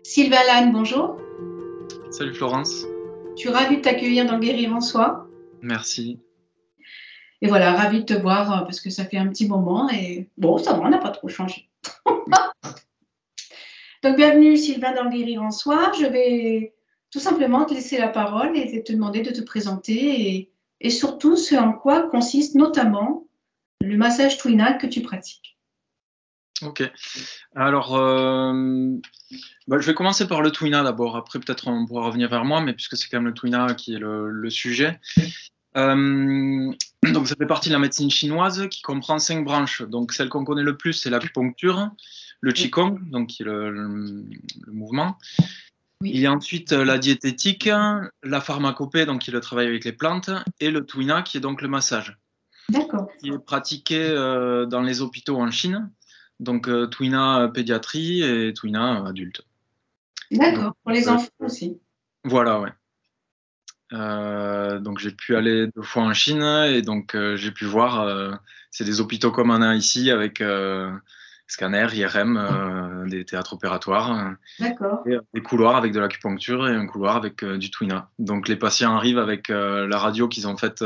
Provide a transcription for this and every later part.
Sylvain Lannes, bonjour. Salut Florence, Je suis ravie de t'accueillir dans Guérir en Soi. merci. Et voilà, ravie de te voir parce que ça fait un petit moment et bon, ça va, on n'a pas trop changé. Donc, bienvenue Sylvain dans Guérir en Soi. Je vais tout simplement te laisser la parole et te demander de te présenter et surtout ce en quoi consiste notamment le massage Twinal que tu pratiques. Ok, alors je vais commencer par le Twina d'abord, après peut-être on pourra revenir vers moi, mais puisque c'est quand même le Twina qui est le sujet. Donc ça fait partie de la médecine chinoise qui comprend 5 branches. Donc celle qu'on connaît le plus, c'est l'acupuncture, le Qigong, donc qui est le mouvement. Oui. Il y a ensuite la diététique, la pharmacopée, donc qui est le travail avec les plantes, et le Twina qui est donc le massage. D'accord. Qui est pratiqué dans les hôpitaux en Chine. Donc Twina pédiatrie et Twina adulte. Donc, D'accord, pour les enfants aussi. voilà, ouais. Donc j'ai pu aller 2 fois en Chine et donc j'ai pu voir, c'est des hôpitaux comme on a ici avec scanner, IRM, des théâtres opératoires, D'accord. et des couloirs avec de l'acupuncture et un couloir avec du Twina. Donc les patients arrivent avec la radio qu'ils ont faite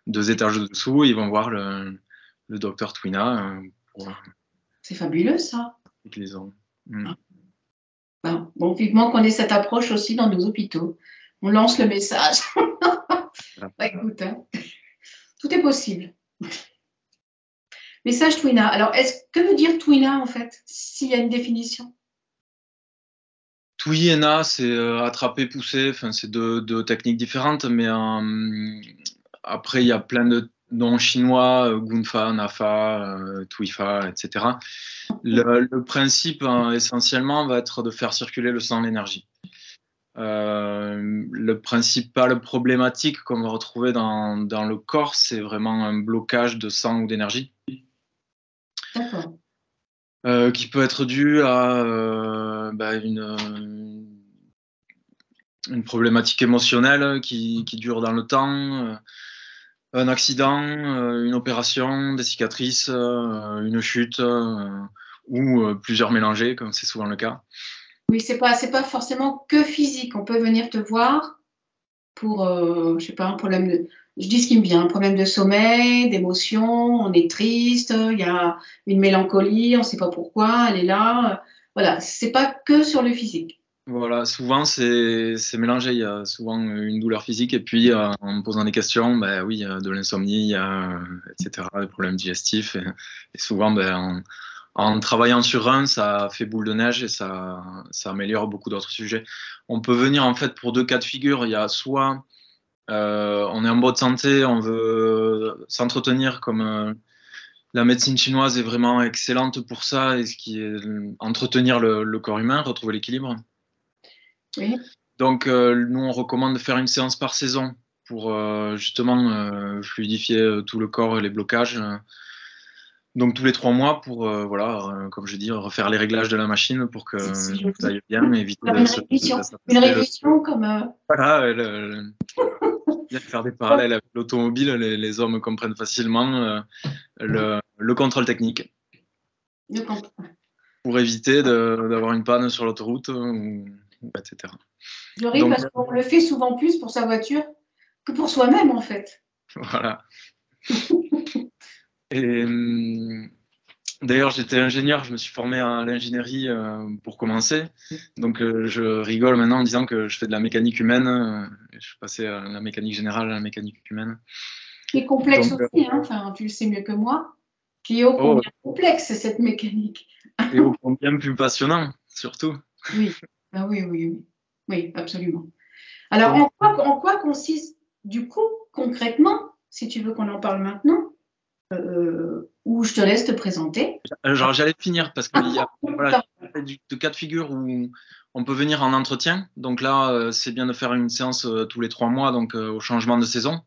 2 étages dessous et ils vont voir le docteur Twina pour C'est fabuleux ça. les ont. Mm. Bon, vivement qu'on ait cette approche aussi dans nos hôpitaux. On lance le message. Voilà. Bah, écoute, hein, tout est possible. Message Twina. Alors, que veut dire Twina en fait, s'il y a une définition? Twi et Na, c'est attraper, pousser. Enfin, c'est deux techniques différentes, mais après, il y a plein de noms chinois, Gunfa, Nafa, Twifa, etc. Le principe, essentiellement, va être de faire circuler le sang, l'énergie. Le principal problématique qu'on va retrouver dans le corps, c'est vraiment un blocage de sang ou d'énergie. D'accord. Qui peut être dû à une problématique émotionnelle qui dure dans le temps, un accident, une opération, des cicatrices, une chute, ou plusieurs mélangés, comme c'est souvent le cas. Oui, c'est pas forcément que physique. On peut venir te voir pour, je sais pas, un problème de, je dis ce qui me vient, un problème de sommeil, d'émotion, on est triste, il y a une mélancolie, on ne sait pas pourquoi, elle est là. Voilà, c'est pas que sur le physique. Voilà, souvent c'est mélangé. Il y a souvent une douleur physique et puis en me posant des questions, ben oui, il y a de l'insomnie, il y a etc. des problèmes digestifs et souvent en travaillant sur un, ça fait boule de neige et ça améliore beaucoup d'autres sujets. On peut venir en fait pour 2 cas de figure. Il y a soit on est en bonne santé, on veut s'entretenir comme la médecine chinoise est vraiment excellente pour ça et ce qui est entretenir le corps humain, retrouver l'équilibre. Oui, Donc, nous, on recommande de faire une séance par saison pour justement fluidifier tout le corps et les blocages. Donc, tous les 3 mois pour, voilà, comme je dis, refaire les réglages de la machine pour que c'est joli. ça aille bien, éviter Comme de une se révision. Une s'attacher révision comme. voilà, bien faire des parallèles avec l'automobile, les hommes comprennent facilement le contrôle technique pour éviter d'avoir une panne sur l'autoroute, etc. Je ris Donc, parce qu'on le fait souvent plus pour sa voiture que pour soi-même, en fait. voilà. Et d'ailleurs, j'étais ingénieur, je me suis formé à l'ingénierie pour commencer. Donc, je rigole maintenant en disant que je fais de la mécanique humaine. Je suis passé à la mécanique générale à la mécanique humaine. Qui est complexe Donc, aussi, hein. Enfin, tu le sais mieux que moi. Qui est ô oh, combien complexe, cette mécanique. et au combien plus passionnant, surtout. Oui, ah oui, oui, oui. Oui, absolument. Alors, Donc, en quoi consiste, du coup, concrètement, si tu veux qu'on en parle maintenant, ou je te laisse te présenter. genre, j'allais finir parce qu'il y a voilà, de cas de figure où on peut venir en entretien. Donc là, c'est bien de faire une séance tous les 3 mois, donc au changement de saison.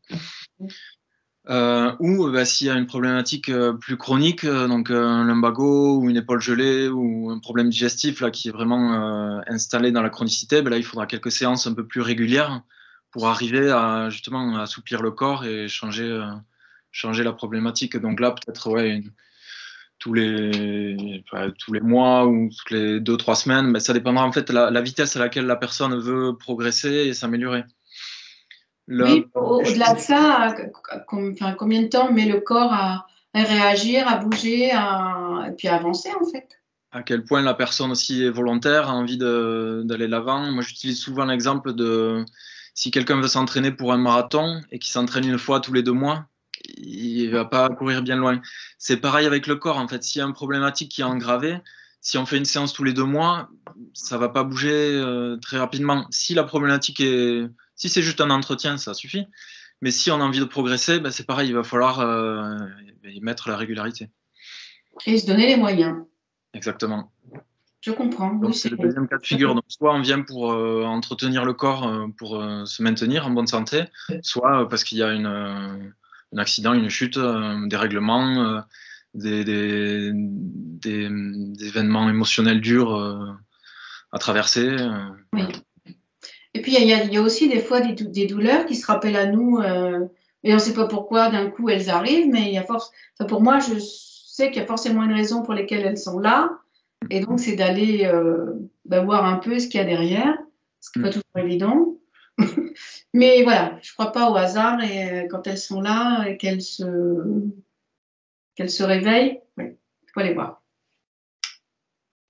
Ou s'il y a une problématique plus chronique, donc un lumbago ou une épaule gelée ou un problème digestif là, qui est vraiment installé dans la chronicité, ben là, il faudra quelques séances un peu plus régulières pour arriver à justement assouplir le corps et changer la problématique. Donc là, peut-être ouais, tous les mois ou toutes les 2-3 semaines. Mais ça dépendra en fait de la vitesse à laquelle la personne veut progresser et s'améliorer. Oui, au-delà de ça, combien de temps met le corps à réagir, à bouger, et puis à avancer en fait? À quel point la personne aussi est volontaire, a envie d'aller de l'avant. Moi, j'utilise souvent l'exemple de si quelqu'un veut s'entraîner pour un marathon et qu'il s'entraîne une fois tous les 2 mois, il va pas courir bien loin. C'est pareil avec le corps, en fait. S'il y a une problématique qui est engravée, si on fait une séance tous les 2 mois, ça va pas bouger très rapidement. Si la problématique si c'est juste un entretien, ça suffit. Mais si on a envie de progresser, ben c'est pareil, il va falloir y mettre la régularité. Et se donner les moyens. Exactement. Je comprends. Donc, Oui, c'est le deuxième cas de figure. Donc, soit on vient pour entretenir le corps, pour se maintenir en bonne santé, soit parce qu'il y a un accident, une chute, des règlements, des événements émotionnels durs à traverser. Oui. Et puis, il y a aussi des fois des douleurs qui se rappellent à nous, et on ne sait pas pourquoi d'un coup elles arrivent, mais pour moi, je sais qu'il y a forcément une raison pour laquelle elles sont là. Et donc, c'est d'aller voir un peu ce qu'il y a derrière, ce qui n'est pas toujours évident. Mais voilà, je ne crois pas au hasard et quand elles sont là et qu'elles se réveillent, il faut les voir.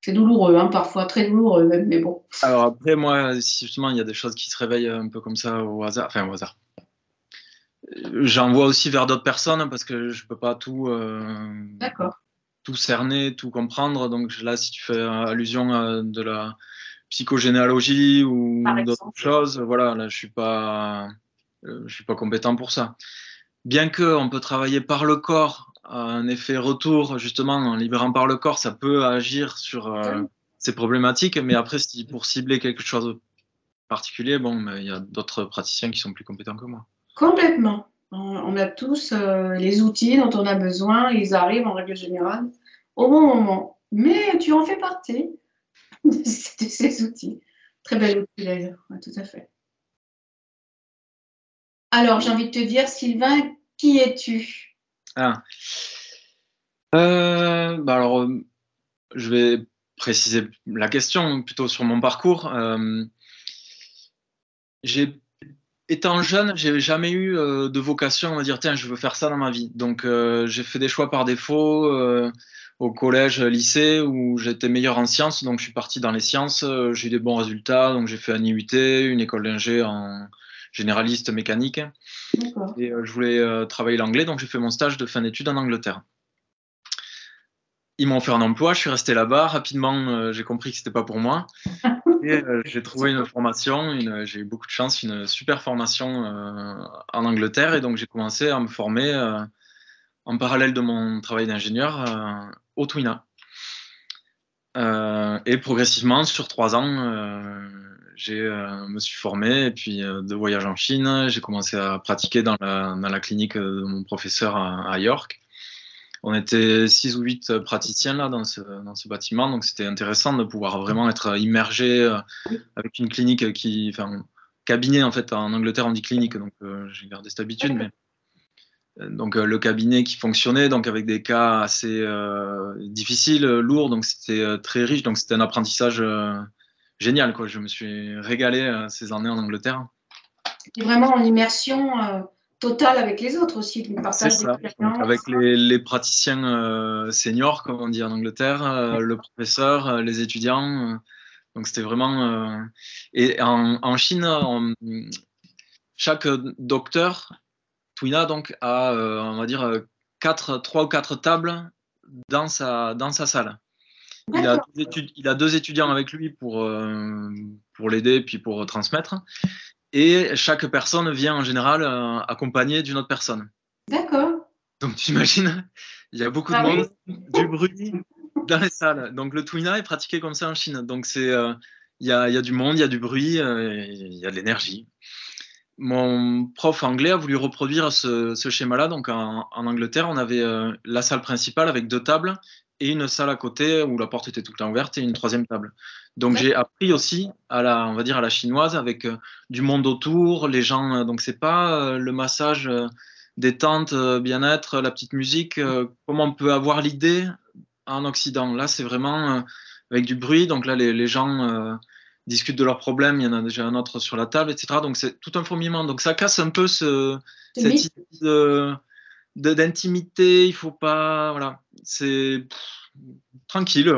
C'est douloureux, hein, parfois très douloureux même, mais bon. Alors après, moi, si justement, il y a des choses qui se réveillent un peu comme ça au hasard, enfin au hasard. J'en vois aussi vers d'autres personnes parce que je peux pas tout cerner, tout comprendre. Donc là, si tu fais allusion à de la psychogénéalogie ou d'autres choses, voilà, là, je suis pas compétent pour ça. Bien que on peut travailler par le corps, un effet retour, justement, en libérant par le corps, ça peut agir sur ces problématiques. Mais après, pour cibler quelque chose de particulier, bon, mais il y a d'autres praticiens qui sont plus compétents que moi. Complètement. On a tous les outils dont on a besoin, ils arrivent en règle générale au bon moment. Mais tu en fais partie de ces outils. Très bel outil d'ailleurs, ouais, tout à fait. Alors, j'ai envie de te dire, Sylvain, qui es-tu? Alors, je vais préciser la question plutôt sur mon parcours. Étant jeune, j'ai jamais eu de vocation à me dire tiens, je veux faire ça dans ma vie. Donc j'ai fait des choix par défaut au collège, lycée où j'étais meilleur en sciences, donc je suis parti dans les sciences. J'ai eu des bons résultats, donc j'ai fait un IUT, une école d'ingé en généraliste mécanique. Et je voulais travailler l'anglais, donc j'ai fait mon stage de fin d'études en Angleterre. Ils m'ont offert un emploi, je suis resté là-bas. Rapidement, j'ai compris que c'était pas pour moi. Et j'ai trouvé une formation, j'ai eu beaucoup de chance, une super formation en Angleterre. Et donc, j'ai commencé à me former en parallèle de mon travail d'ingénieur au Twina. Et progressivement, sur 3 ans, me suis formé. Et puis, de voyage en Chine, j'ai commencé à pratiquer dans la clinique de mon professeur à York. On était 6 ou 8 praticiens là dans ce bâtiment, donc c'était intéressant de pouvoir vraiment être immergé avec une clinique cabinet en fait. En Angleterre on dit clinique, donc j'ai gardé cette habitude, mais donc le cabinet qui fonctionnait, donc avec des cas assez difficiles, lourds, donc c'était très riche, donc c'était un apprentissage génial quoi. Je me suis régalé ces années en Angleterre. Et vraiment en immersion totale avec les autres aussi, du partage d'expérience. Avec les praticiens seniors, comme on dit en Angleterre, le professeur, les étudiants. Donc c'était vraiment. Et en Chine, chaque docteur, Twina, donc, a, on va dire, 3 ou 4 tables dans sa salle. Il a 2 étudiants avec lui pour l'aider puis pour transmettre. Et chaque personne vient en général accompagnée d'une autre personne. D'accord. Donc tu imagines, il y a beaucoup de monde, du bruit dans les salles. Donc le Twina est pratiqué comme ça en Chine. Donc il y a du monde, il y a du bruit, il y a de l'énergie. Mon prof anglais a voulu reproduire ce schéma-là. Donc en Angleterre, on avait la salle principale avec 2 tables et une salle à côté où la porte était tout le temps ouverte et une 3e table. Donc j'ai appris aussi on va dire à la chinoise avec du monde autour, les gens. Donc c'est pas le massage détente, bien-être, la petite musique. Comment on peut avoir l'idée en Occident. Là, c'est vraiment avec du bruit. Donc là, les gens discutent de leurs problèmes. Il y en a déjà un autre sur la table, etc. Donc c'est tout un fourmillement. Donc ça casse un peu cette idée d'intimité. Il faut pas, voilà, c'est tranquille.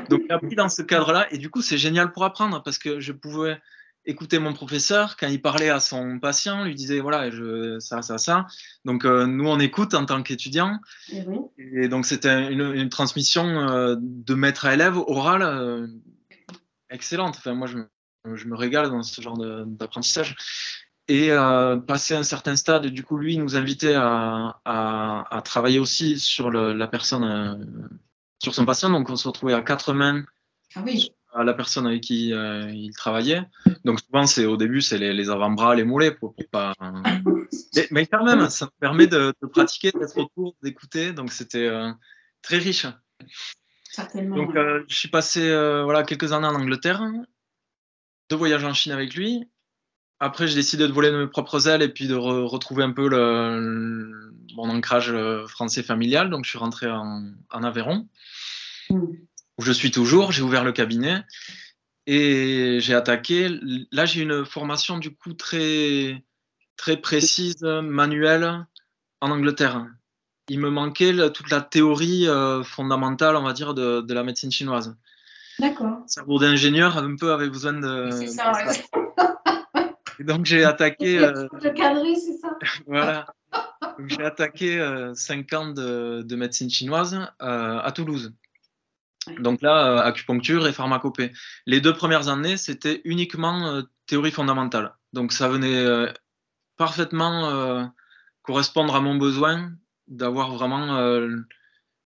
Donc j'ai appris dans ce cadre-là. Et du coup, c'est génial pour apprendre parce que je pouvais écouter mon professeur quand il parlait à son patient, lui disait voilà, ça. Donc nous, on écoute en tant qu'étudiant. Oui. Et donc, c'était une transmission de maître à élève orale excellente. Enfin, moi, je me régale dans ce genre d'apprentissage. Et passé un certain stade, du coup, lui, il nous invitait à travailler aussi sur la personne, sur son patient. Donc, on se retrouvait à 4 mains à la personne avec qui il travaillait. Donc, souvent, au début, c'est les avant-bras, les mollets, pour pas. Mais quand même, ça me permet de pratiquer, d'être autour, d'écouter. Donc, c'était très riche. Certainement. Donc, je suis passé voilà, quelques années en Angleterre, 2 voyages en Chine avec lui. Après, j'ai décidé de voler de mes propres ailes et puis de retrouver un peu mon ancrage français familial. Donc, je suis rentré en Aveyron, où je suis toujours. J'ai ouvert le cabinet et j'ai attaqué. Là, j'ai une formation du coup très, très précise, manuelle, en Angleterre. Il me manquait toute la théorie fondamentale, on va dire, de la médecine chinoise. D'accord. Cerveau d'ingénieur un peu avait besoin de. C'est ça, ouais. Et donc j'ai attaqué. Le cadrer, c'est ça. Voilà. Donc, j'ai attaqué 5 ans de médecine chinoise à Toulouse. Donc là, acupuncture et pharmacopée. Les 2 premières années, c'était uniquement théorie fondamentale. Donc ça venait parfaitement correspondre à mon besoin d'avoir vraiment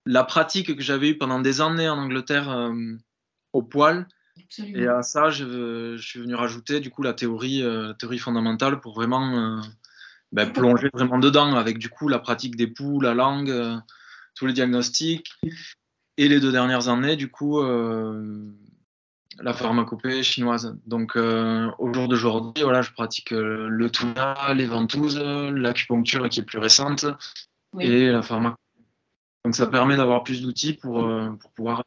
la pratique que j'avais eue pendant des années en Angleterre au poil. Absolument. Et à ça, je suis venu rajouter du coup la théorie fondamentale pour vraiment plonger vraiment dedans avec du coup la pratique des pouls, la langue, tous les diagnostics. Et les 2 dernières années, du coup, la pharmacopée chinoise. Donc au jour d'aujourd'hui, voilà, je pratique le tuna, les ventouses, l'acupuncture qui est plus récente et la pharmacopée. Donc ça permet d'avoir plus d'outils pour pouvoir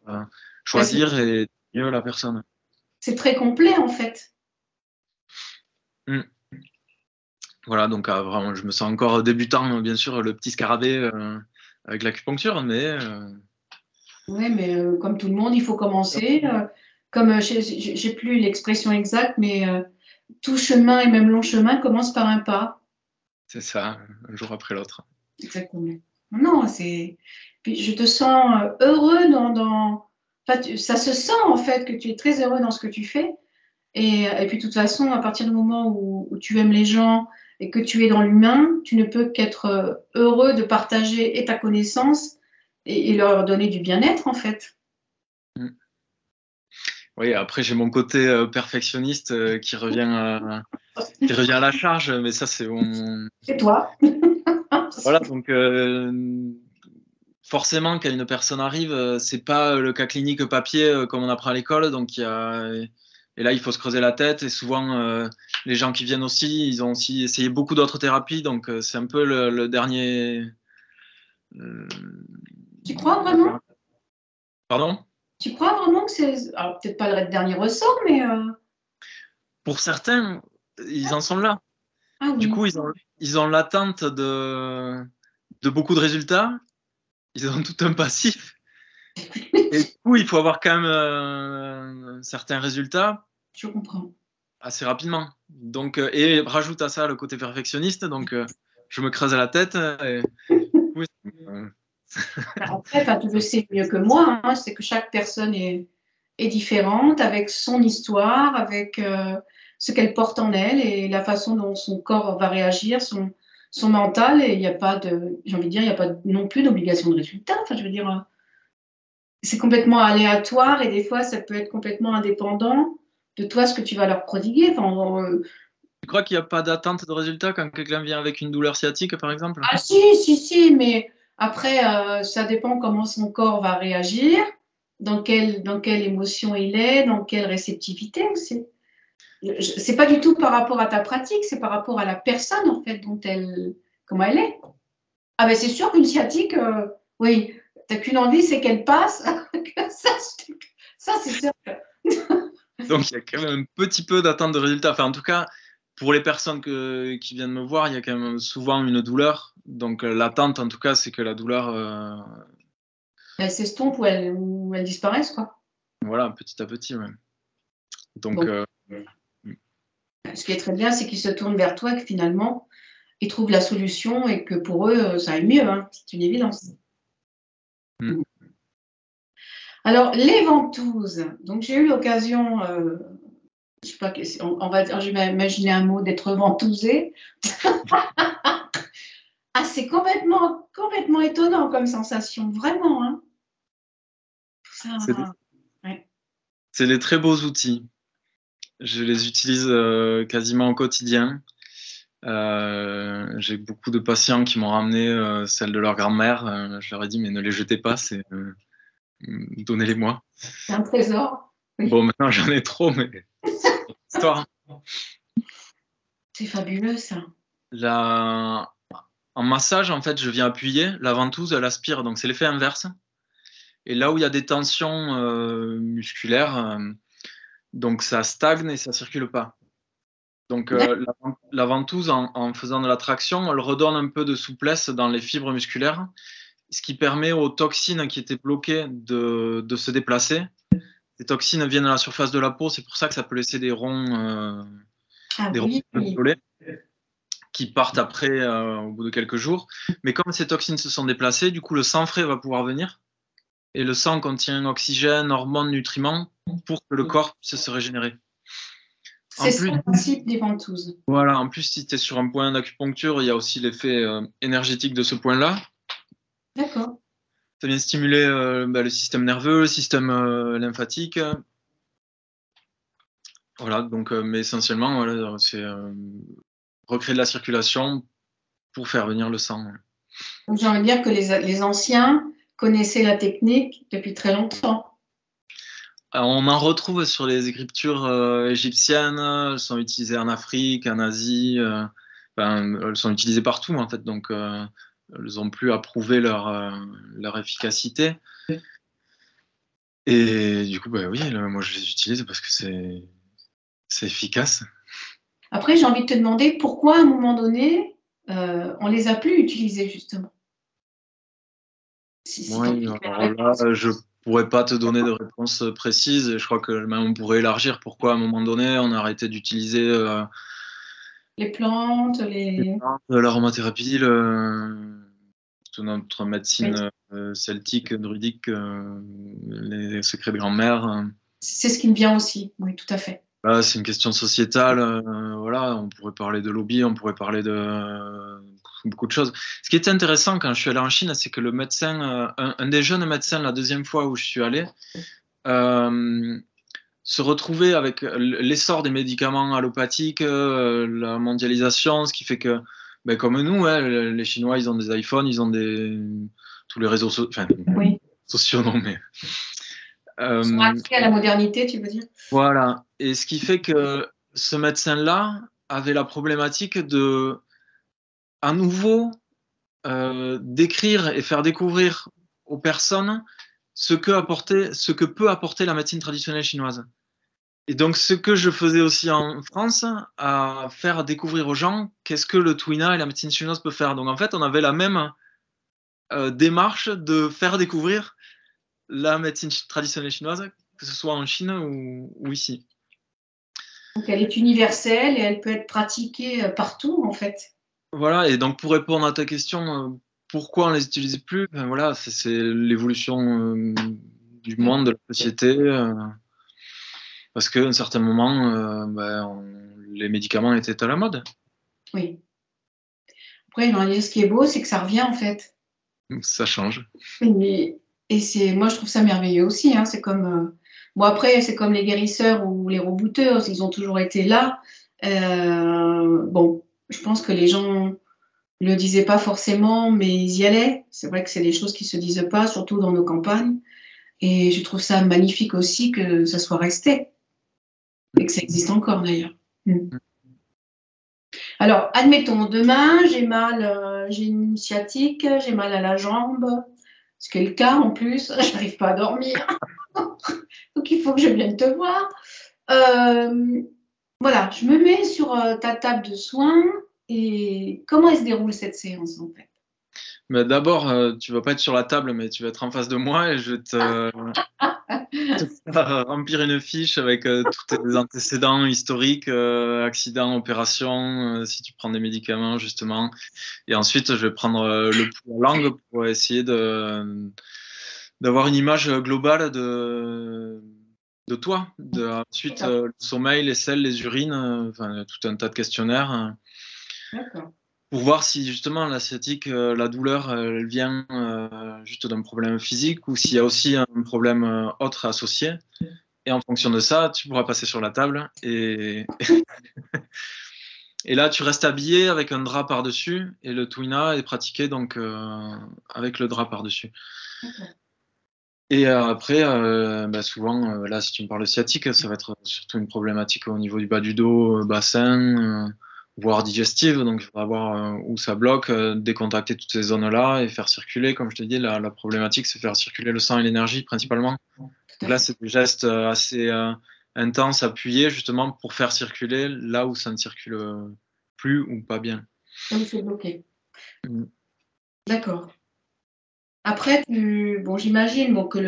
choisir et mieux la personne. C'est très complet en fait. Voilà, donc vraiment, je me sens encore débutant, bien sûr, le petit scarabée avec l'acupuncture, mais. Oui, mais comme tout le monde, il faut commencer. Comme j'ai plus l'expression exacte, mais tout chemin et même long chemin commence par un pas. C'est ça, un jour après l'autre. Exactement. Non, puis je te sens heureux Enfin, ça se sent en fait que tu es très heureux dans ce que tu fais. Et puis de toute façon, à partir du moment où tu aimes les gens et que tu es dans l'humain, tu ne peux qu'être heureux de partager et ta connaissance et leur donner du bien-être en fait. Oui, après j'ai mon côté perfectionniste qui revient à la charge, mais ça c'est mon. C'est toi. Voilà, donc forcément quand une personne arrive, c'est pas le cas clinique papier comme on apprend à l'école, donc et là il faut se creuser la tête et souvent les gens qui viennent aussi, ils ont aussi essayé beaucoup d'autres thérapies, donc c'est un peu le dernier. Tu crois vraiment? Pardon? Tu crois vraiment que c'est... Alors, peut-être pas le dernier ressort, mais... Pour certains, ils en sont là. Ah, oui. Du coup, ils ont l'attente de beaucoup de résultats. Ils ont tout un passif. Et du coup, il faut avoir quand même certains résultats. Je comprends. Assez rapidement. Donc, et rajoute à ça le côté perfectionniste. Donc, je me creuse la tête. Oui, Après, tu le sais mieux que moi, hein, c'est que chaque personne est différente, avec son histoire, avec ce qu'elle porte en elle et la façon dont son corps va réagir, son mental. Et il n'y a pas j'ai envie de dire, il n'y a pas non plus d'obligation de résultat. Enfin, je veux dire, c'est complètement aléatoire et des fois, ça peut être complètement indépendant de toi, ce que tu vas leur prodiguer. Enfin, tu crois qu'il n'y a pas d'attente de résultat quand quelqu'un vient avec une douleur sciatique, par exemple? Ah si, mais après, ça dépend comment son corps va réagir, dans quelle émotion il est, dans quelle réceptivité aussi. C'est pas du tout par rapport à ta pratique, c'est par rapport à la personne, en fait, comment elle est. Ah ben c'est sûr qu'une sciatique, oui, t'as qu'une envie, c'est qu'elle passe. ça c'est sûr. Donc, il y a quand même un petit peu d'attente de résultat. Enfin, en tout cas, pour les personnes qui viennent me voir, il y a quand même souvent une douleur. Donc, l'attente, en tout cas, c'est que la douleur... Elle s'estompe ou elle disparaisse, quoi. Voilà, petit à petit, ouais. Donc, ce qui est très bien, c'est qu'ils se tournent vers toi et que finalement, ils trouvent la solution et que pour eux, ça aille mieux. Hein. C'est une évidence. Alors, les ventouses. Donc, j'ai eu l'occasion, je sais pas, on va dire, je vais imaginer un mot d'être ventousé. Ah, c'est complètement étonnant comme sensation, vraiment. Hein. C'est des très beaux outils. Je les utilise quasiment au quotidien. J'ai beaucoup de patients qui m'ont ramené celles de leur grand-mère. Je leur ai dit, mais ne les jetez pas, donnez-les-moi. C'est un trésor. Oui. Bon, maintenant j'en ai trop, mais c'est une histoire. C'est fabuleux, ça. En massage, en fait, je viens appuyer. La ventouse, elle aspire, donc c'est l'effet inverse. Et là où il y a des tensions musculaires, donc ça stagne et ça circule pas. Donc la ventouse, en faisant de la traction, elle redonne un peu de souplesse dans les fibres musculaires, ce qui permet aux toxines qui étaient bloquées de se déplacer. Les toxines viennent à la surface de la peau, c'est pour ça que ça peut laisser des ronds, ronds violets qui partent après au bout de quelques jours. Mais comme ces toxines se sont déplacées, du coup le sang frais va pouvoir venir. Et le sang contient oxygène, hormones, nutriments pour que le corps puisse se régénérer. C'est ça le principe des ventouses. Voilà, en plus, si tu es sur un point d'acupuncture, il y a aussi l'effet énergétique de ce point-là. D'accord. Ça vient stimuler le système nerveux, le système lymphatique. Voilà, donc, mais essentiellement, voilà, c'est recréer de la circulation pour faire venir le sang. Donc, j'ai envie de dire que les anciens connaissaient la technique depuis très longtemps. Alors, on en retrouve sur les écritures égyptiennes, elles sont utilisées en Afrique, en Asie, elles sont utilisées partout en fait, donc elles n'ont plus à prouver leur efficacité. Et du coup, bah oui, moi je les utilise parce que c'est efficace. Après, j'ai envie de te demander pourquoi à un moment donné, on les a plus utilisées justement. Oui, alors là, je pourrais pas te donner de réponse précise. Et je crois que même on pourrait élargir pourquoi à un moment donné on a arrêté d'utiliser les plantes, l'aromathérapie, toute notre médecine celtique, druidique, les secrets de grand-mère. C'est ce qui me vient aussi, oui, tout à fait. Là, c'est une question sociétale. Voilà, on pourrait parler de lobby, on pourrait parler de beaucoup de choses. Ce qui était intéressant quand je suis allé en Chine, c'est que le médecin, un des jeunes médecins, la deuxième fois où je suis allé, se retrouvait avec l'essor des médicaments allopathiques, la mondialisation, ce qui fait que, ben, comme nous, les Chinois, ils ont des iPhones, ils ont tous les réseaux sociaux, non, mais... Ils sont accès à la modernité, tu veux dire? Voilà. Et ce qui fait que ce médecin-là avait la problématique de, à nouveau, décrire et faire découvrir aux personnes ce que peut apporter la médecine traditionnelle chinoise. Et donc, ce que je faisais aussi en France, à faire découvrir aux gens qu'est-ce que le Tuina et la médecine chinoise peut faire. Donc, en fait, on avait la même démarche de faire découvrir la médecine traditionnelle chinoise, que ce soit en Chine ou ici. Donc, elle est universelle et elle peut être pratiquée partout, en fait. Voilà, et donc pour répondre à ta question, pourquoi on les utilise plus, ben voilà, c'est l'évolution du monde, de la société, parce qu'à un certain moment, les médicaments étaient à la mode. Oui. Après, ce qui est beau, c'est que ça revient, en fait. Ça change. Et moi, je trouve ça merveilleux aussi. Hein. C'est comme, bon, après, c'est comme les guérisseurs ou les rebooters, ils ont toujours été là. Bon, je pense que les gens ne le disaient pas forcément, mais ils y allaient. C'est vrai que c'est des choses qui ne se disent pas, surtout dans nos campagnes. Et je trouve ça magnifique aussi que ça soit resté. Et que ça existe encore, d'ailleurs. Alors, admettons, demain, j'ai mal, j'ai une sciatique, j'ai mal à la jambe. ce qui est le cas en plus. J'arrive pas à dormir. Donc, il faut que je vienne te voir. Voilà, je me mets sur ta table de soins et comment elle se déroule cette séance en fait? Mais d'abord, tu vas pas être sur la table, mais tu vas être en face de moi et je vais te faire remplir une fiche avec tous tes antécédents historiques, accidents, opérations, si tu prends des médicaments justement. Et ensuite, je vais prendre le pouls à langue pour essayer d'avoir une image globale de toi. Ensuite, le sommeil, les selles, les urines, enfin, tout un tas de questionnaires. D'accord. Pour voir si justement la sciatique, la douleur, elle vient juste d'un problème physique ou s'il y a aussi un problème autre associé. Et en fonction de ça, tu pourras passer sur la table et là, tu restes habillé avec un drap par-dessus et le Twina est pratiqué donc avec le drap par-dessus. D'accord. Et après, souvent, là, si tu me parles de sciatique, ça va être surtout une problématique au niveau du bas du dos, bassin, voire digestive. Donc, il faudra voir où ça bloque, décontracter toutes ces zones-là et faire circuler. Comme je te dis, la problématique, c'est faire circuler le sang et l'énergie principalement. Donc là, c'est des gestes assez intenses, appuyés, justement, pour faire circuler là où ça ne circule plus ou pas bien. Là où c'est bloqué. D'accord. Après, j'imagine que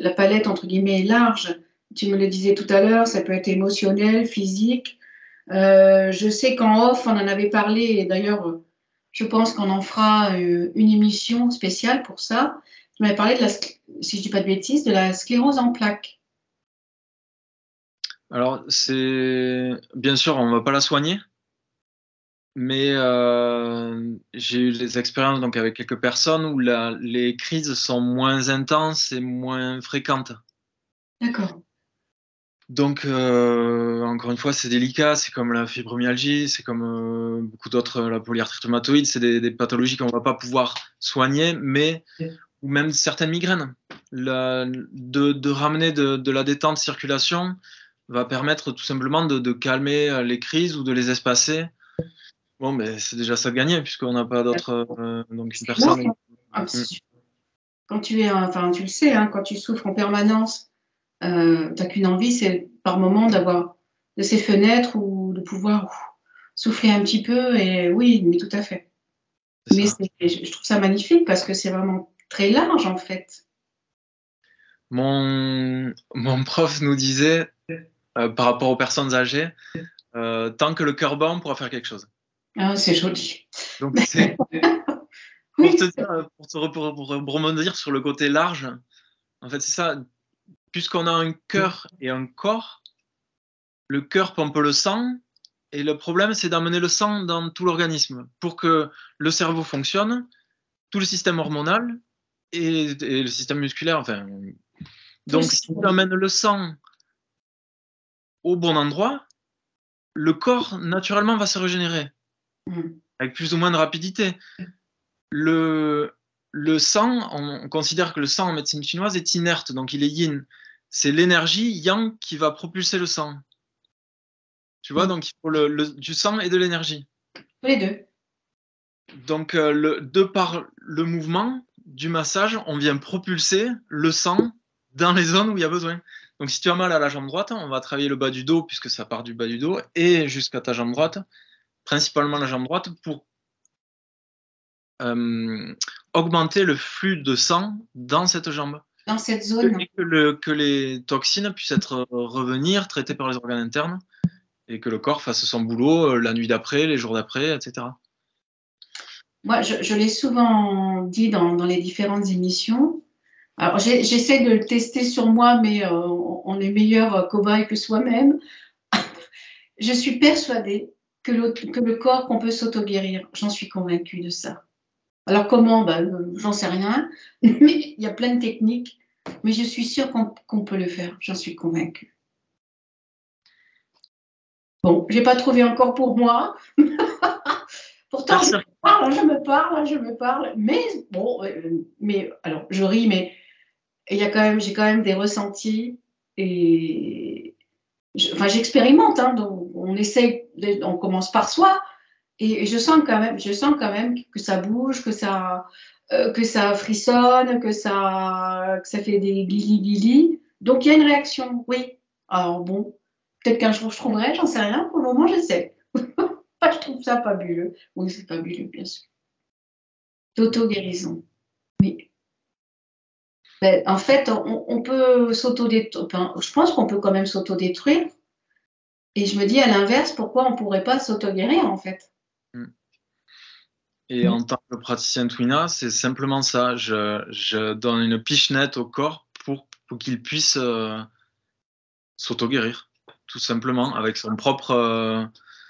la palette, entre guillemets, est large. Tu me le disais tout à l'heure, ça peut être émotionnel, physique. Je sais qu'en off, on en avait parlé, et d'ailleurs, je pense qu'on en fera une émission spéciale pour ça. Tu m'avais parlé si je ne dis pas de bêtises, de la sclérose en plaques. Alors, bien sûr, on ne va pas la soigner. Mais j'ai eu des expériences donc, avec quelques personnes où les crises sont moins intenses et moins fréquentes. D'accord. Donc, encore une fois, c'est délicat. C'est comme la fibromyalgie, c'est comme beaucoup d'autres, la polyarthrite rhumatoïde. C'est des pathologies qu'on ne va pas pouvoir soigner, ou même certaines migraines. De ramener de la détente circulation va permettre tout simplement de calmer les crises ou de les espacer. Bon, mais c'est déjà ça de gagner, puisqu'on n'a pas d'autre. Donc, une personne. Quand tu le sais, hein, quand tu souffres en permanence, tu n'as qu'une envie, c'est par moment d'avoir de ces fenêtres ou de pouvoir souffler un petit peu. Et oui, mais tout à fait. Mais je trouve ça magnifique parce que c'est vraiment très large en fait. Mon prof nous disait, par rapport aux personnes âgées, tant que le cœur bat, on pourra faire quelque chose. Ah, c'est joli. Donc, c'est pour te dire, pour rebondir sur le côté large, en fait, c'est ça. Puisqu'on a un cœur et un corps, le cœur pompe le sang, et le problème, c'est d'amener le sang dans tout l'organisme pour que le cerveau fonctionne, tout le système hormonal et le système musculaire. Enfin, donc, si tu amènes le sang au bon endroit, le corps, naturellement, va se régénérer avec plus ou moins de rapidité. Le sang, on considère que le sang en médecine chinoise est inerte, donc il est yin. C'est l'énergie yang qui va propulser le sang. Tu vois, donc il faut du sang et de l'énergie. Les deux. Donc, de par le mouvement du massage, on vient propulser le sang dans les zones où il y a besoin. Donc, si tu as mal à la jambe droite, on va travailler le bas du dos, puisque ça part du bas du dos, et jusqu'à ta jambe droite, principalement la jambe droite, pour augmenter le flux de sang dans cette jambe. Dans cette zone. Et que les toxines puissent revenir, traitées par les organes internes, et que le corps fasse son boulot la nuit d'après, les jours d'après, etc. Moi, je l'ai souvent dit dans les différentes émissions. Alors, j'essaie de le tester sur moi, mais on est meilleur cobaye que soi-même. Je suis persuadée que le corps, qu'on peut s'auto-guérir. J'en suis convaincue de ça. Alors comment? J'en sais rien, mais il y a plein de techniques. Mais je suis sûre qu'on peut le faire. J'en suis convaincue. Bon, je n'ai pas trouvé encore pour moi. Pourtant, je me parle. Mais bon, alors je ris, mais j'ai quand même des ressentis et j'expérimente. Hein, donc on commence par soi et je sens quand même que ça bouge, que ça que ça frissonne, que ça fait des guilis-guilis. Donc il y a une réaction, oui. Alors bon, peut-être qu'un jour je trouverai, j'en sais rien. Pour le moment, j'essaie. Je trouve ça fabuleux. Oui, c'est fabuleux, bien sûr. D'auto-guérison. Oui. Ben, en fait, on peut s'autodétruire. Enfin, je pense qu'on peut quand même s'autodétruire. Et je me dis à l'inverse, pourquoi on ne pourrait pas s'auto-guérir en fait? Mm. Et en tant que praticien Twina, c'est simplement ça. Je donne une pichenette au corps pour qu'il puisse s'auto-guérir, tout simplement, avec son propre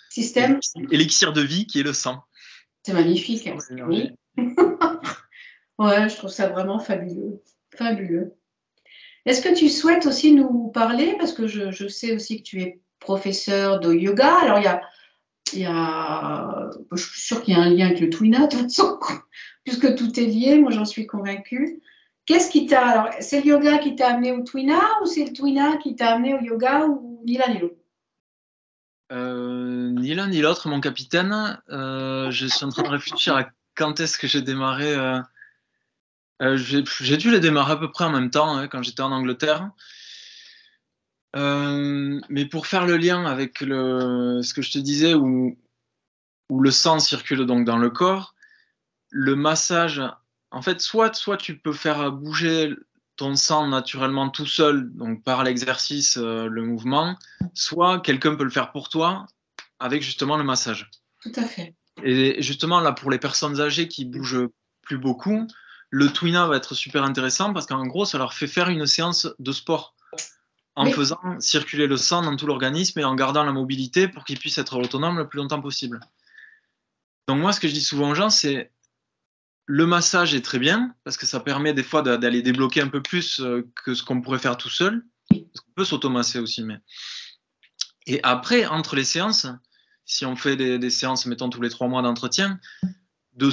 Système, élixir de vie qui est le sang. c'est magnifique. Oui. Ouais, je trouve ça vraiment fabuleux. Fabuleux. Est-ce que tu souhaites aussi nous parler, parce que je sais aussi que tu es professeur de yoga, alors je suis sûre qu'il y a un lien avec le Twina, de toute façon, puisque tout est lié, moi j'en suis convaincue. Qu'est-ce qui t'a, alors c'est le yoga qui t'a amené au Twina, ou c'est le Twina qui t'a amené au yoga, ou ni l'un ni l'autre? Ni l'un ni l'autre, mon capitaine. Je suis en train de réfléchir à quand est-ce que j'ai démarré. J'ai dû les démarrer à peu près en même temps, hein, quand j'étais en Angleterre. Mais pour faire le lien avec ce que je te disais, où le sang circule donc dans le corps, le massage, en fait, soit tu peux faire bouger ton sang naturellement tout seul, donc par l'exercice, le mouvement, soit quelqu'un peut le faire pour toi avec justement le massage. Tout à fait. Et justement, là, pour les personnes âgées qui bougent plus beaucoup, le Twina va être super intéressant parce qu'en gros, ça leur fait faire une séance de sport en Oui. faisant circuler le sang dans tout l'organisme et en gardant la mobilité pour qu'ils puissent être autonomes le plus longtemps possible. Donc moi, ce que je dis souvent aux gens, c'est le massage est très bien parce que ça permet des fois d'aller débloquer un peu plus que ce qu'on pourrait faire tout seul. Parce qu'on peut s'automasser aussi. Et après, entre les séances, si on fait des séances, mettons, tous les 3 mois d'entretien, de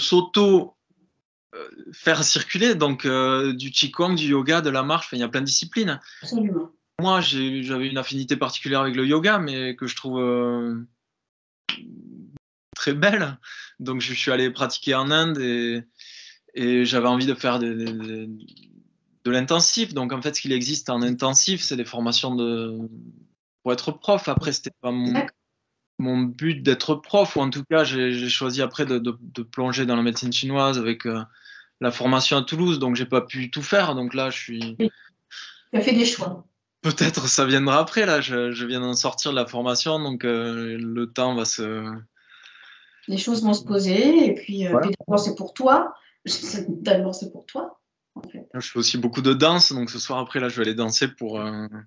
faire circuler, donc du Qigong, du yoga, de la marche, il y a plein de disciplines. Absolument. Moi, j'avais une affinité particulière avec le yoga, mais que je trouve très belle. Donc, je suis allé pratiquer en Inde et j'avais envie de faire de l'intensif. Donc, en fait, ce qu'il existe en intensif, c'est des formations pour être prof. Après, c'était pas mon but d'être prof, ou en tout cas, j'ai choisi après de plonger dans la médecine chinoise avec la formation à Toulouse. Donc, j'ai pas pu tout faire. Donc là, je suis. Tu as fait des choix. Peut-être ça viendra après. Là, je viens d'en sortir de la formation, donc le temps va se. Les choses vont se poser, et puis, Voilà. puis d'abord c'est pour toi. D'abord c'est pour toi, en fait. Je fais aussi beaucoup de danse, donc ce soir après, là, je vais aller danser pour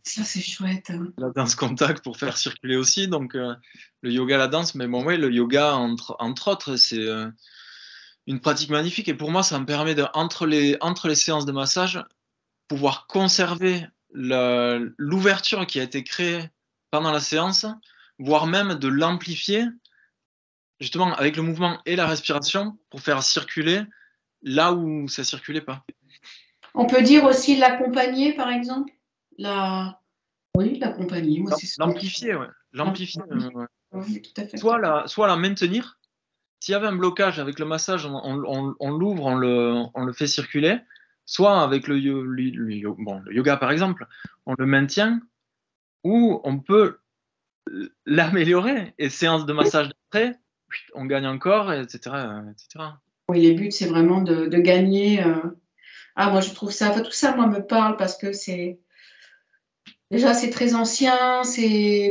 Ça c'est chouette. la danse contact pour faire circuler aussi. Donc le yoga, la danse, mais bon, ouais, le yoga, entre autres, c'est une pratique magnifique. Et pour moi, ça me permet entre les séances de massage, pouvoir conserver l'ouverture qui a été créée pendant la séance, voire même de l'amplifier, justement avec le mouvement et la respiration, pour faire circuler là où ça circulait pas. On peut dire aussi l'accompagner, par exemple. Oui, l'accompagner. Moi, c'est L'amplifier, ouais. L'amplifier. Ouais. Oui, tout à fait. Soit la maintenir. S'il y avait un blocage avec le massage, on l'ouvre, on le fait circuler. Soit avec le yoga, par exemple, on le maintient, ou on peut l'améliorer. Et séance de massage d'après, on gagne encore, etc., etc. Oui, le but, c'est vraiment de gagner. Ah, moi, je trouve ça, enfin, tout ça, moi, me parle parce que déjà, c'est très ancien.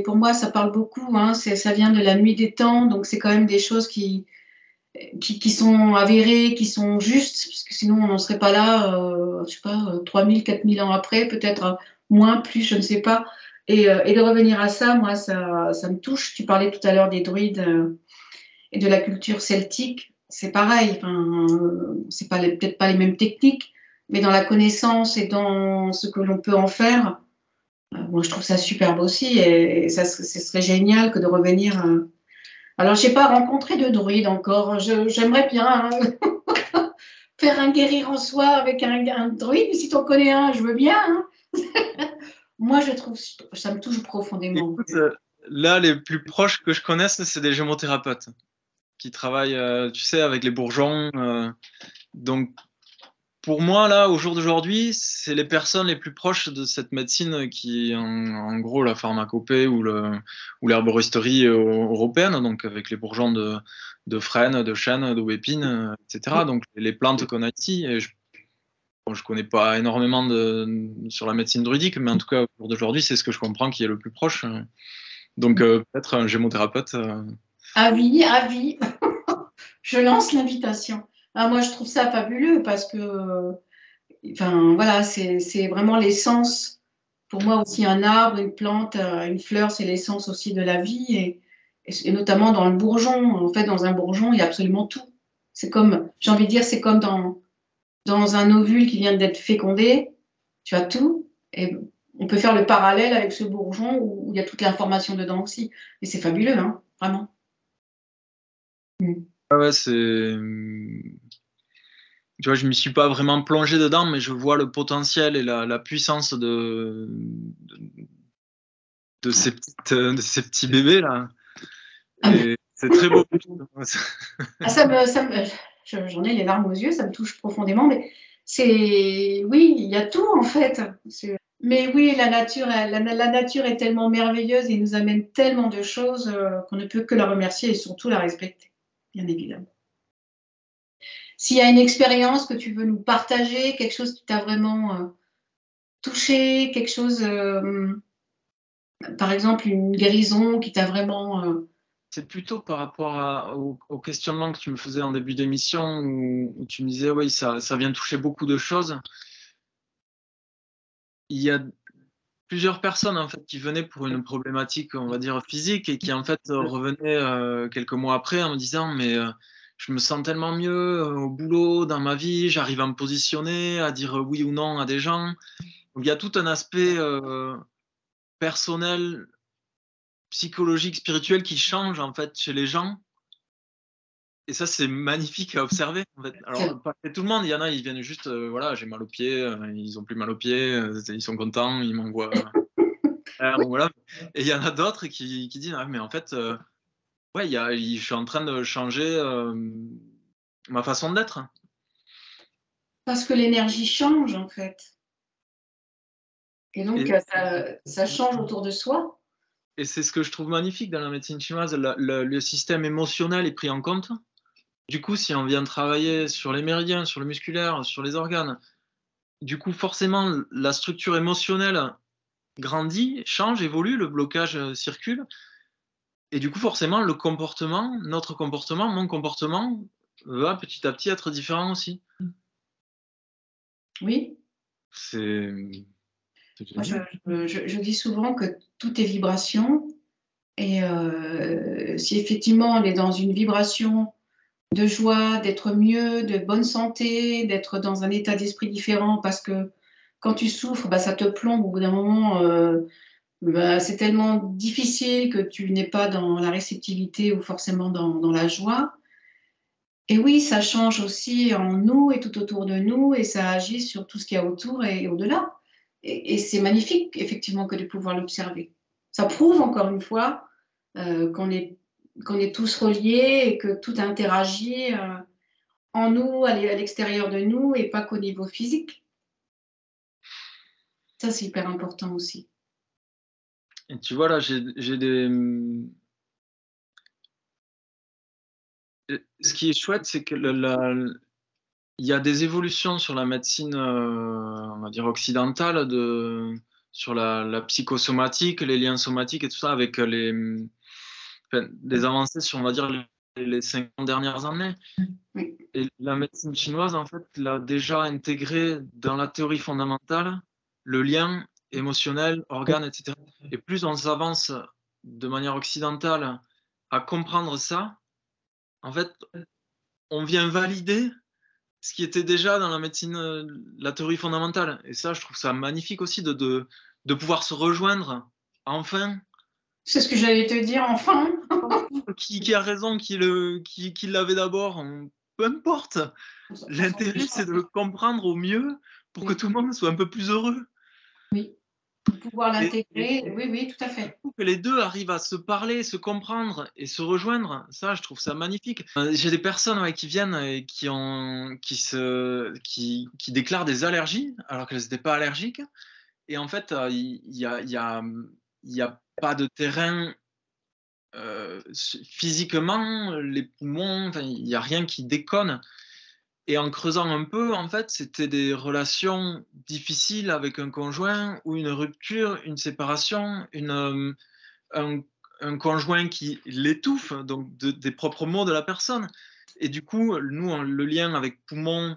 Pour moi, ça parle beaucoup. Hein, ça vient de la nuit des temps. Donc, c'est quand même des choses qui sont avérées, qui sont justes, parce que sinon, on n'en serait pas là, je sais pas, 3000, 4000 ans après, peut-être moins, plus, je ne sais pas. Et de revenir à ça, moi, ça me touche. Tu parlais tout à l'heure des druides et de la culture celtique. C'est pareil. Enfin, c'est peut-être pas les mêmes techniques, mais dans la connaissance et dans ce que l'on peut en faire, moi, je trouve ça superbe aussi. Et ce serait génial que de revenir. Alors, je n'ai pas rencontré de druide encore. J'aimerais bien faire un guérir en soi avec un druide. Si tu en connais un, je veux bien. Hein. Moi, je trouve ça me touche profondément. Écoute, là, les plus proches que je connaisse, c'est des gémothérapeutes qui travaillent, tu sais, avec les bourgeons. Donc, pour moi, là, au jour d'aujourd'hui, c'est les personnes les plus proches de cette médecine qui, en gros, la pharmacopée ou l'herboristerie européenne, donc avec les bourgeons de frêne, de chêne, d'aubépine, etc. Donc les plantes qu'on a ici. Et je connais pas énormément sur la médecine druidique, mais en tout cas, au jour d'aujourd'hui, c'est ce que je comprends qui est le plus proche. Donc peut-être un gémothérapeute. Avis, avis. Je lance l'invitation. Ah, moi, je trouve ça fabuleux parce que, enfin, voilà, c'est vraiment l'essence. Pour moi aussi, un arbre, une plante, une fleur, c'est l'essence aussi de la vie et notamment dans le bourgeon. En fait, dans un bourgeon, il y a absolument tout. C'est comme, j'ai envie de dire, c'est comme dans un ovule qui vient d'être fécondé. Tu as tout. Et on peut faire le parallèle avec ce bourgeon où il y a toute l'information dedans aussi. Et c'est fabuleux, hein, vraiment. Ah ouais, tu vois, je m'y suis pas vraiment plongé dedans, mais je vois le potentiel et la puissance de ces petits bébés là. Et c'est très beau. Ah, j'en ai les larmes aux yeux, ça me touche profondément, mais oui, il y a tout en fait. Mais oui, la nature est tellement merveilleuse et nous amène tellement de choses qu'on ne peut que la remercier et surtout la respecter, bien évidemment. S'il y a une expérience que tu veux nous partager, quelque chose qui t'a vraiment touché, quelque chose, par exemple une guérison qui t'a vraiment... C'est plutôt par rapport au questionnement que tu me faisais en début d'émission où tu me disais, oui, ça vient toucher beaucoup de choses. Il y a plusieurs personnes en fait qui venaient pour une problématique, on va dire, physique et qui en fait revenaient quelques mois après en me disant, mais je me sens tellement mieux au boulot, dans ma vie, j'arrive à me positionner, à dire oui ou non à des gens. Donc il y a tout un aspect personnel, psychologique, spirituel qui change en fait chez les gens. Et ça, c'est magnifique à observer. En fait. Alors, pas tout le monde, il y en a, ils viennent juste, voilà, j'ai mal aux pieds, ils ont plus mal aux pieds, ils sont contents, ils m'envoient. Voilà. Et il y en a d'autres qui disent, ah, mais en fait, ouais, je suis en train de changer ma façon d'être. Parce que l'énergie change en fait. Et donc, ça change autour de soi. Et c'est ce que je trouve magnifique dans la médecine chinoise, le système émotionnel est pris en compte. Du coup, si on vient travailler sur les méridiens, sur le musculaire, sur les organes, du coup, forcément, la structure émotionnelle grandit, change, évolue, le blocage circule. Et du coup, forcément, le comportement, notre comportement, mon comportement, va petit à petit être différent aussi. Oui. Moi, je dis souvent que tout est vibration. Et si effectivement on est dans une vibration de joie, d'être mieux, de bonne santé, d'être dans un état d'esprit différent, parce que quand tu souffres, bah, ça te plombe au bout d'un moment. Bah, c'est tellement difficile que tu n'es pas dans la réceptivité ou forcément dans la joie. Et oui, ça change aussi en nous et tout autour de nous et ça agit sur tout ce qu'il y a autour et au-delà. Et c'est magnifique, effectivement, que de pouvoir l'observer. Ça prouve, encore une fois, qu'on est tous reliés et que tout interagit en nous, à l'extérieur de nous et pas qu'au niveau physique. Ça, c'est hyper important aussi. Et tu vois, là, j'ai des... Ce qui est chouette, c'est que il y a des évolutions sur la médecine, on va dire occidentale, sur la psychosomatique, les liens somatiques et tout ça, avec des avancées sur, on va dire, les 50 dernières années. Oui. Et la médecine chinoise, en fait, l'a déjà intégré dans la théorie fondamentale, le lien émotionnel, organe, etc. Et plus on s'avance de manière occidentale à comprendre ça, en fait, on vient valider ce qui était déjà dans la médecine, la théorie fondamentale. Et ça, je trouve ça magnifique aussi de pouvoir se rejoindre, enfin. C'est ce que j'allais te dire, enfin. Qui a raison, qui l'avait d'abord, peu importe. L'intérêt, c'est de le comprendre au mieux pour que tout le monde soit un peu plus heureux. Oui, pouvoir l'intégrer. Oui, oui, tout à fait. Que les deux arrivent à se parler, se comprendre et se rejoindre, ça, je trouve ça magnifique. J'ai des personnes qui viennent et qui déclarent des allergies alors qu'elles n'étaient pas allergiques. Et en fait, il y a pas de terrain physiquement, les poumons, il n'y a rien qui déconne. Et en creusant un peu, en fait, c'était des relations difficiles avec un conjoint ou une rupture, une séparation, un, un conjoint qui l'étouffe, donc des propres mots de la personne. Et du coup, nous, le lien avec poumon,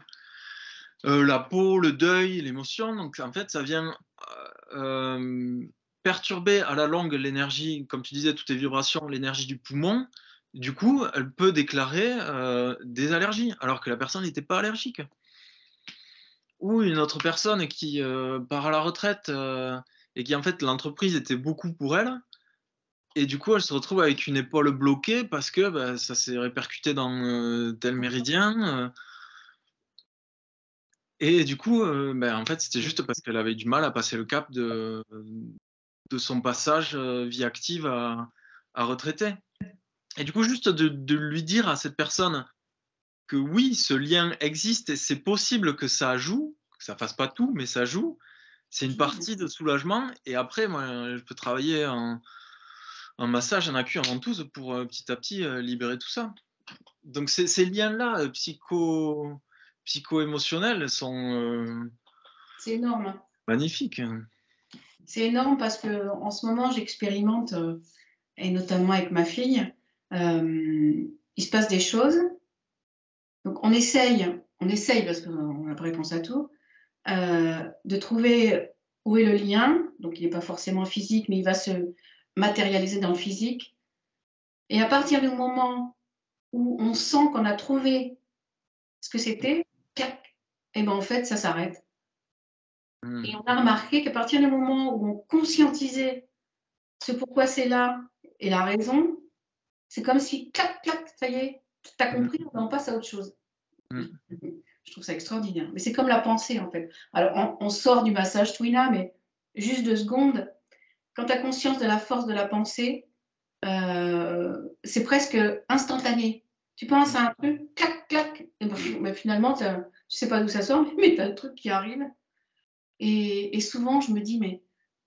la peau, le deuil, l'émotion, donc en fait, ça vient perturber à la longue l'énergie, comme tu disais, toutes les vibrations, l'énergie du poumon. Du coup, elle peut déclarer des allergies, alors que la personne n'était pas allergique. Ou une autre personne qui part à la retraite et qui, en fait, l'entreprise était beaucoup pour elle. Et du coup, elle se retrouve avec une épaule bloquée parce que bah, ça s'est répercuté dans tel méridien. Et du coup, bah, en fait, c'était juste parce qu'elle avait du mal à passer le cap de son passage vie active à retraité. Et du coup, juste de lui dire à cette personne que oui, ce lien existe et c'est possible que ça joue, que ça fasse pas tout, mais ça joue. C'est une partie de soulagement. Et après, moi, je peux travailler en massage, en acu, en ventouse pour petit à petit libérer tout ça. Donc ces liens-là, psycho-émotionnels, sont C'est énorme. magnifiques. C'est énorme parce que en ce moment, j'expérimente, et notamment avec ma fille, il se passe des choses. Donc on essaye parce qu'on n'a pas réponse à tout, de trouver où est le lien. Donc il n'est pas forcément physique, mais il va se matérialiser dans le physique. Et à partir du moment où on sent qu'on a trouvé ce que c'était, et ben en fait, ça s'arrête. Et on a remarqué qu'à partir du moment où on conscientisait ce pourquoi c'est là et la raison, c'est comme si, clac, clac, ça y est, tu as compris, on passe à autre chose. Je trouve ça extraordinaire. Mais c'est comme la pensée, en fait. Alors, on sort du massage Twina, mais juste 2 secondes. Quand tu as conscience de la force de la pensée, c'est presque instantané. Tu penses à un truc, clac, clac, et ben, finalement, tu sais pas d'où ça sort, mais tu as le truc qui arrive. Et souvent, je me dis, mais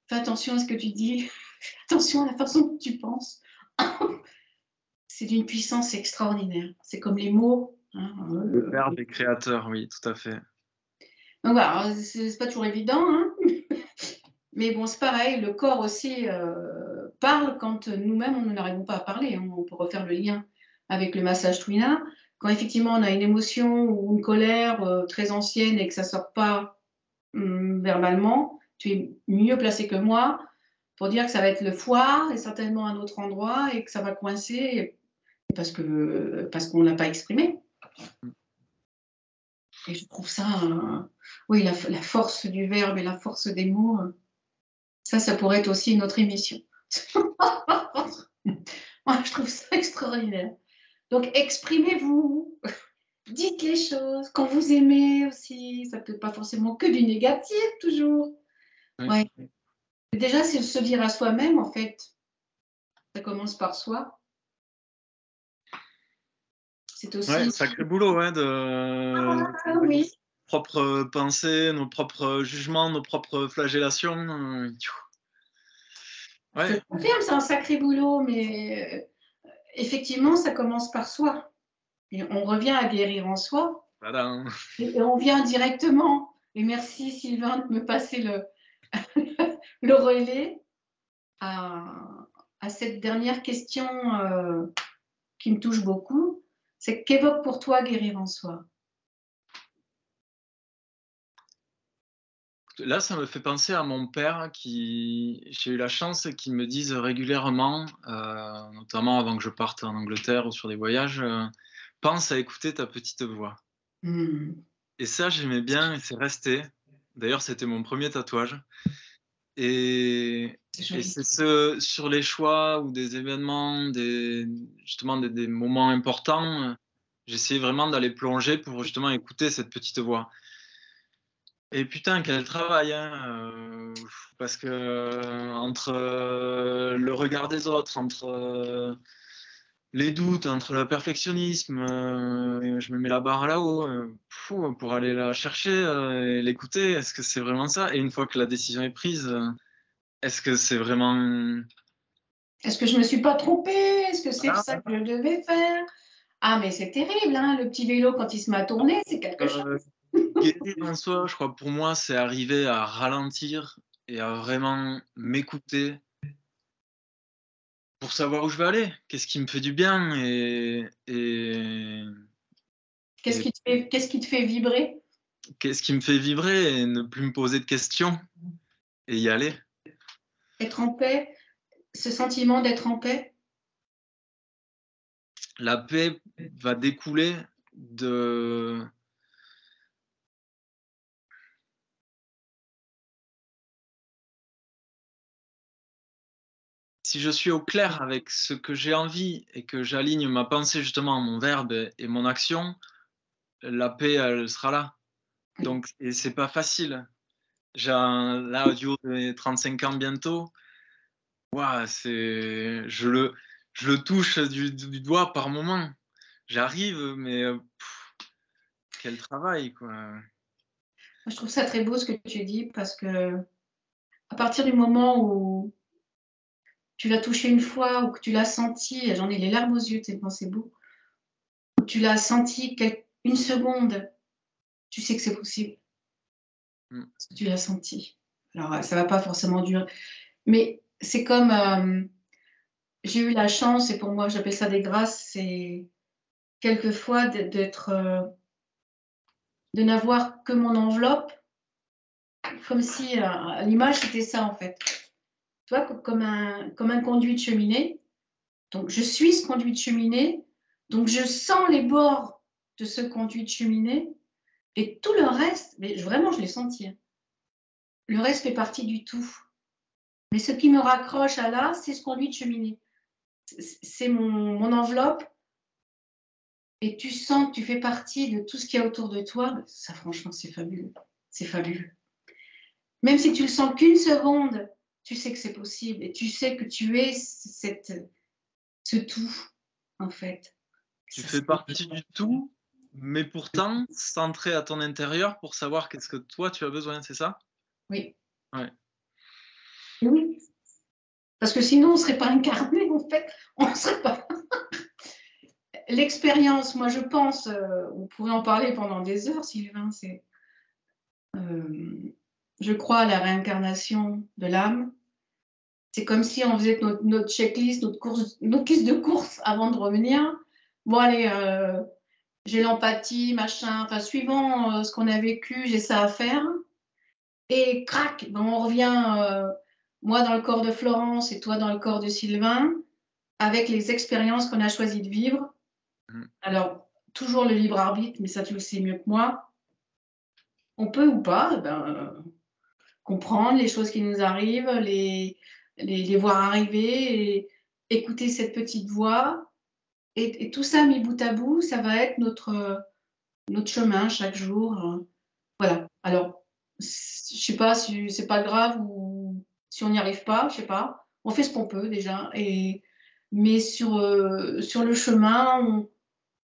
fais attention à ce que tu dis, fais attention à la façon dont tu penses. C'est d'une puissance extraordinaire. C'est comme les mots. Hein, le verbe est créateur, oui, tout à fait. Donc voilà, c'est pas toujours évident, hein. Mais bon, c'est pareil, le corps aussi parle quand nous-mêmes, on n'arrivons pas à parler. Hein. On peut refaire le lien avec le massage Twina. Quand effectivement on a une émotion ou une colère très ancienne et que ça ne sort pas verbalement, tu es mieux placé que moi pour dire que ça va être le foie et certainement un autre endroit et que ça va coincer parce qu'on ne l'a pas exprimé. Et je trouve ça, oui, la force du verbe et la force des mots, ça pourrait être aussi une autre émission. Moi, je trouve ça extraordinaire. Donc, exprimez-vous, dites les choses, quand vous aimez aussi, ça peut être pas forcément que du négatif toujours. Ouais. Déjà, c'est se dire à soi-même, en fait, ça commence par soi. C'est aussi. Ouais, sacré boulot, hein, Oui. nos propres pensées, nos propres jugements, nos propres flagellations. Ouais. Je te confirme, c'est un sacré boulot, mais effectivement, ça commence par soi. Et on revient à guérir en soi. Voilà. Et on vient directement. Et merci Sylvain de me passer le relais à cette dernière question qui me touche beaucoup. C'est qu'évoque pour toi guérir en soi? Là, ça me fait penser à mon père j'ai eu la chance qu'il me dise régulièrement, notamment avant que je parte en Angleterre ou sur des voyages, pense à écouter ta petite voix. Et ça, j'aimais bien et c'est resté. D'ailleurs, c'était mon premier tatouage. Et c'est sur les choix ou des événements, justement des moments importants, j'essayais vraiment d'aller plonger pour justement écouter cette petite voix. Et putain, quel travail, hein. parce que entre le regard des autres, entre les doutes, entre le perfectionnisme, je me mets la barre là-haut pour aller la chercher et l'écouter. Est-ce que c'est vraiment ça? Et une fois que la décision est prise, est-ce que c'est vraiment... Est-ce que je me suis pas trompée? Est-ce que c'est Voilà. ça que je devais faire? Ah, mais c'est terrible, hein, le petit vélo, quand il se met à tourner, c'est quelque chose. Guérir en soi, je crois, pour moi, c'est arriver à ralentir et à vraiment m'écouter pour savoir où je vais aller, qu'est-ce qui me fait du bien Qu'est-ce et qui te fait vibrer? qu'est-ce qui me fait vibrer et ne plus me poser de questions et y aller. Être en paix, ce sentiment d'être en paix. La paix va découler de... Si je suis au clair avec ce que j'ai envie et que j'aligne ma pensée justement, mon verbe et mon action, la paix, elle sera là. Donc, et c'est pas facile. Là, du haut de mes 35 ans bientôt, ouah, je le touche du doigt par moment. J'arrive, mais quel travail, quoi. Je trouve ça très beau ce que tu dis parce que à partir du moment où tu l'as touché une fois ou que tu l'as senti, j'en ai les larmes aux yeux tellement c'est beau, où tu l'as senti une seconde, tu sais que c'est possible. Mm. Parce que tu l'as senti. Alors, ça va pas forcément durer. Mais c'est comme j'ai eu la chance, et pour moi, j'appelle ça des grâces, c'est quelquefois de n'avoir que mon enveloppe, comme si l'image c'était ça en fait. Tu vois, comme un conduit de cheminée. Donc, je suis ce conduit de cheminée, donc je sens les bords de ce conduit de cheminée, et tout le reste, mais vraiment, je l'ai senti. Hein. Le reste fait partie du tout. Mais ce qui me raccroche à là, c'est ce conduit de cheminée. C'est mon enveloppe, et tu sens que tu fais partie de tout ce qu'il y a autour de toi. Ça, franchement, c'est fabuleux. C'est fabuleux. Même si tu le sens qu'une seconde, tu sais que c'est possible, et tu sais que tu es ce tout, en fait. Tu Ça, fais partie du tout, mais pourtant centré à ton intérieur pour savoir qu'est-ce que toi tu as besoin, c'est ça? oui. Ouais. Oui. Parce que sinon, on ne serait pas incarné, en fait. On ne serait pas. L'expérience, moi, je pense, on pourrait en parler pendant des heures, Sylvain, je crois à la réincarnation de l'âme. C'est comme si on faisait notre checklist, notre liste de courses avant de revenir. Bon, allez, j'ai l'empathie, machin, enfin, suivant ce qu'on a vécu, j'ai ça à faire. Et crac, ben, on revient, moi dans le corps de Florence et toi dans le corps de Sylvain, avec les expériences qu'on a choisi de vivre. Mm. Alors, toujours le libre arbitre, mais ça, tu le sais mieux que moi. On peut ou pas comprendre les choses qui nous arrivent, les voir arriver, et écouter cette petite voix. Et tout ça mis bout à bout, ça va être notre chemin chaque jour. Voilà. Alors, je sais pas si c'est pas grave ou si on n'y arrive pas, je sais pas. On fait ce qu'on peut déjà. Mais sur le chemin,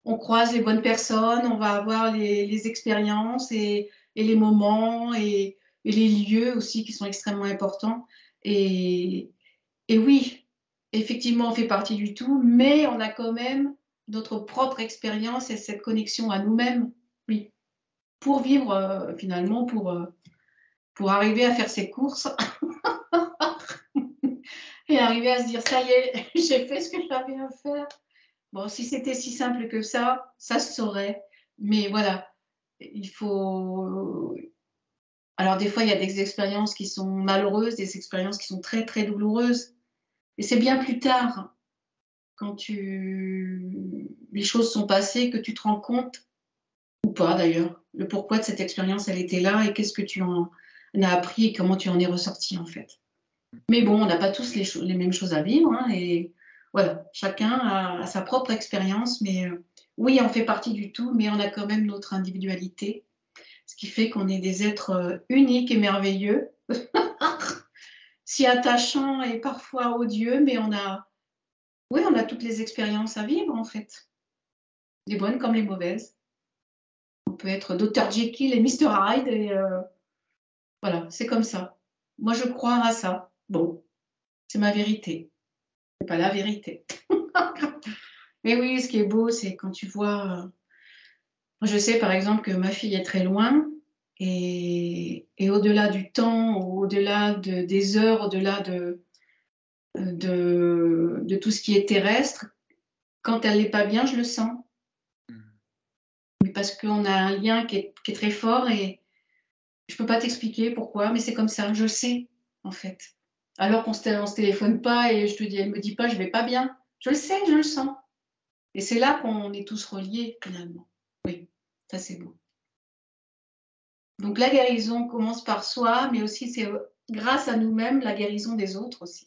on croise les bonnes personnes, on va avoir les expériences et les moments et les lieux aussi qui sont extrêmement importants. Et, et oui, effectivement, on fait partie du tout, mais on a quand même notre propre expérience et cette connexion à nous-mêmes, oui, pour vivre finalement, pour arriver à faire ses courses et arriver à se dire, ça y est, j'ai fait ce que j'avais à faire. Bon, si c'était si simple que ça se saurait. Mais voilà, il faut. Alors, des fois, il y a des expériences qui sont malheureuses, des expériences qui sont très, très douloureuses. Et c'est bien plus tard, quand les choses sont passées, que tu te rends compte, ou pas d'ailleurs, le pourquoi de cette expérience, elle était là et qu'est-ce que tu en as appris et comment tu en es ressorti, en fait. Mais bon, on n'a pas tous les mêmes choses à vivre. Hein, et voilà, chacun a sa propre expérience. Mais oui, on fait partie du tout, mais on a quand même notre individualité. Ce qui fait qu'on est des êtres uniques et merveilleux. si attachant et parfois odieux, mais oui, on a toutes les expériences à vivre en fait, les bonnes comme les mauvaises. On peut être Dr Jekyll et Mr Hyde et voilà, c'est comme ça. Moi, je crois à ça. Bon, c'est ma vérité. C'est pas la vérité. Mais oui, ce qui est beau, c'est quand tu vois. Je sais par exemple que ma fille est très loin et au-delà du temps, au-delà des heures, au-delà de tout ce qui est terrestre, quand elle n'est pas bien, je le sens. Mais parce qu'on a un lien qui est très fort et je ne peux pas t'expliquer pourquoi, mais c'est comme ça, je le sais en fait. Alors qu'on ne se téléphone pas et je te dis, elle ne me dit pas, je ne vais pas bien. Je le sais, je le sens. Et c'est là qu'on est tous reliés finalement. Oui, ça c'est beau. Donc la guérison commence par soi, mais aussi c'est grâce à nous-mêmes la guérison des autres aussi.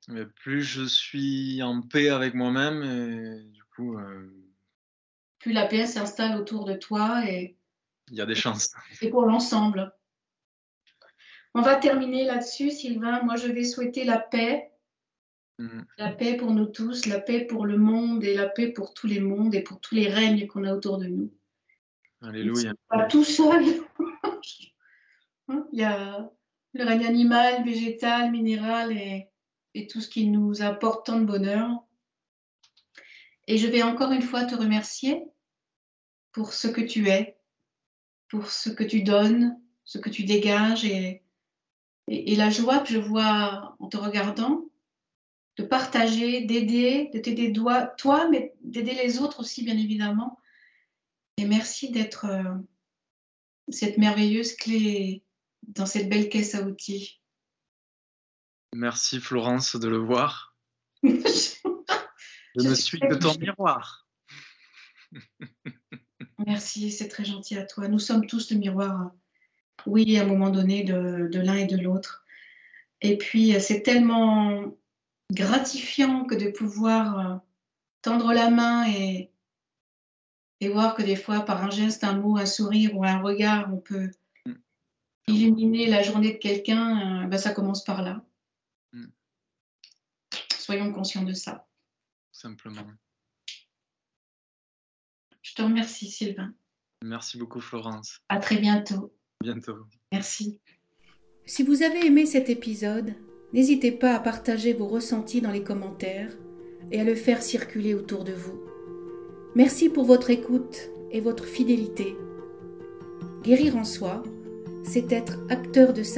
Mais plus je suis en paix avec moi-même, et du coup, Plus la paix s'installe autour de toi et il y a des chances. pour l'ensemble. On va terminer là-dessus, Sylvain. Moi, je vais souhaiter la paix pour nous tous, la paix pour le monde et la paix pour tous les mondes et pour tous les règnes qu'on a autour de nous. Alléluia. Pas tout seul. Il y a le règne animal, végétal, minéral et tout ce qui nous apporte tant de bonheur. Et je vais encore une fois te remercier pour ce que tu es, pour ce que tu donnes, ce que tu dégages et la joie que je vois en te regardant, de partager, d'aider, de t'aider toi, mais d'aider les autres aussi, bien évidemment. Et merci d'être cette merveilleuse clé dans cette belle caisse à outils. Merci Florence de le voir. Je me suis que ton miroir. Merci, c'est très gentil à toi. Nous sommes tous le miroir, oui, à un moment donné, de l'un et de l'autre. Et puis, c'est tellement gratifiant que de pouvoir tendre la main et voir que des fois, par un geste, un mot, un sourire ou un regard, on peut illuminer la journée de quelqu'un. Ça commence par là. Soyons conscients de ça. Simplement. Je te remercie, Sylvain. Merci beaucoup, Florence. À très bientôt. Bientôt. Merci. Si vous avez aimé cet épisode, n'hésitez pas à partager vos ressentis dans les commentaires et à le faire circuler autour de vous. Merci pour votre écoute et votre fidélité. Guérir en soi, c'est être acteur de sa